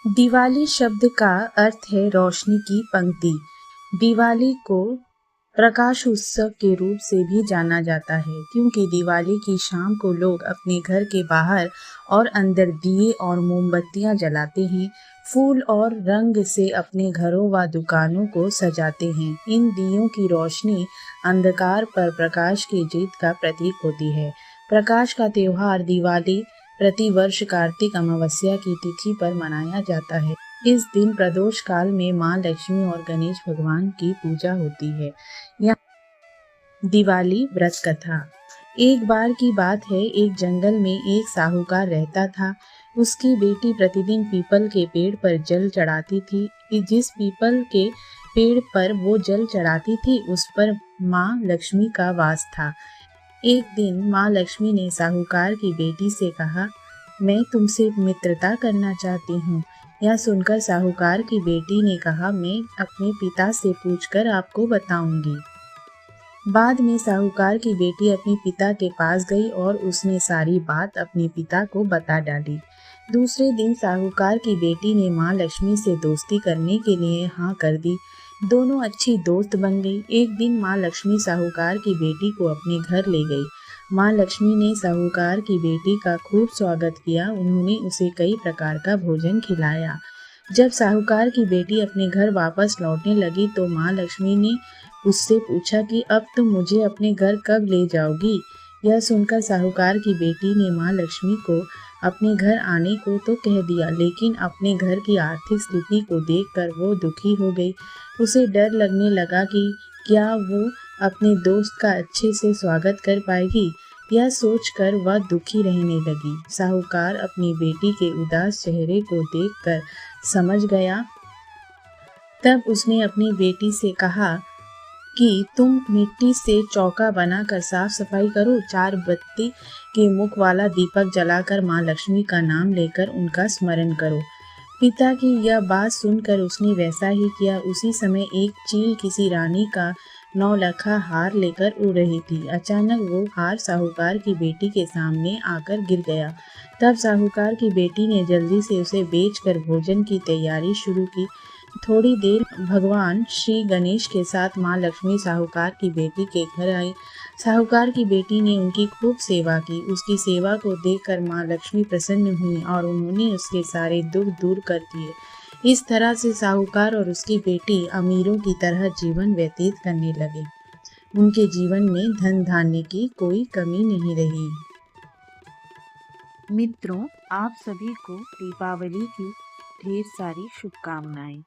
दिवाली शब्द का अर्थ है रोशनी की पंक्ति। दिवाली को प्रकाश उत्सव के रूप से भी जाना जाता है क्योंकि दिवाली की शाम को लोग अपने घर के बाहर और अंदर दिए और मोमबत्तियां जलाते हैं, फूल और रंग से अपने घरों व दुकानों को सजाते हैं। इन दियों की रोशनी अंधकार पर प्रकाश की जीत का प्रतीक होती है। प्रकाश का त्योहार दिवाली प्रतिवर्ष कार्तिक अमावस्या की तिथि पर मनाया जाता है। इस दिन प्रदोष काल में मां लक्ष्मी और गणेश भगवान की पूजा होती है। यहाँ दिवाली व्रत कथा। एक बार की बात है, एक जंगल में एक साहूकार रहता था। उसकी बेटी प्रतिदिन पीपल के पेड़ पर जल चढ़ाती थी। जिस पीपल के पेड़ पर वो जल चढ़ाती थी उस पर मां लक्ष्मी का वास था। एक दिन मां लक्ष्मी ने साहूकार की बेटी से कहा, मैं तुमसे मित्रता करना चाहती हूँ। यह सुनकर साहूकार की बेटी ने कहा, मैं अपने पिता से पूछकर आपको बताऊंगी। बाद में साहूकार की बेटी अपने पिता के पास गई और उसने सारी बात अपने पिता को बता डाली। दूसरे दिन साहूकार की बेटी ने मां लक्ष्मी से दोस्ती करने के लिए हाँ कर दी। दोनों अच्छी दोस्त बन गई। एक दिन मां लक्ष्मी साहूकार की बेटी को अपने घर ले गई। मां लक्ष्मी ने साहूकार की बेटी का खूब स्वागत किया। उन्होंने उसे कई प्रकार का भोजन खिलाया। जब साहूकार की बेटी अपने घर वापस लौटने लगी तो मां लक्ष्मी ने उससे पूछा कि अब तुम मुझे अपने घर कब ले जाओगी। यह सुनकर साहूकार की बेटी ने मां लक्ष्मी को अपने घर आने को तो कह दिया, लेकिन अपने घर की आर्थिक स्थिति को देखकर वो दुखी हो गई। उसे डर लगने लगा कि क्या वो अपने दोस्त का अच्छे से स्वागत कर पाएगी। यह सोचकर वह दुखी रहने लगी। साहूकार अपनी बेटी के उदास चेहरे को देखकर समझ गया। तब उसने अपनी बेटी से कहा कि तुम मिट्टी से चौका बनाकर साफ सफाई करो, 4 बत्ती के मुख वाला दीपक जलाकर मां लक्ष्मी का नाम लेकर उनका स्मरण करो। पिता की यह बात सुनकर उसने वैसा ही किया। उसी समय एक चील किसी रानी का 9 लखा हार लेकर उड़ रही थी। अचानक वो हार साहूकार की बेटी के सामने आकर गिर गया। तब साहूकार की बेटी ने जल्दी से उसे बेचकर भोजन की तैयारी शुरू की। थोड़ी देर भगवान श्री गणेश के साथ मां लक्ष्मी साहूकार की बेटी के घर आई। साहूकार की बेटी ने उनकी खूब सेवा की। उसकी सेवा को देखकर मां लक्ष्मी प्रसन्न हुई और उन्होंने उसके सारे दुख दूर कर दिए। इस तरह से साहूकार और उसकी बेटी अमीरों की तरह जीवन व्यतीत करने लगे। उनके जीवन में धन धान्य की कोई कमी नहीं रही। मित्रों, आप सभी को दीपावली की ढेर सारी शुभकामनाएं।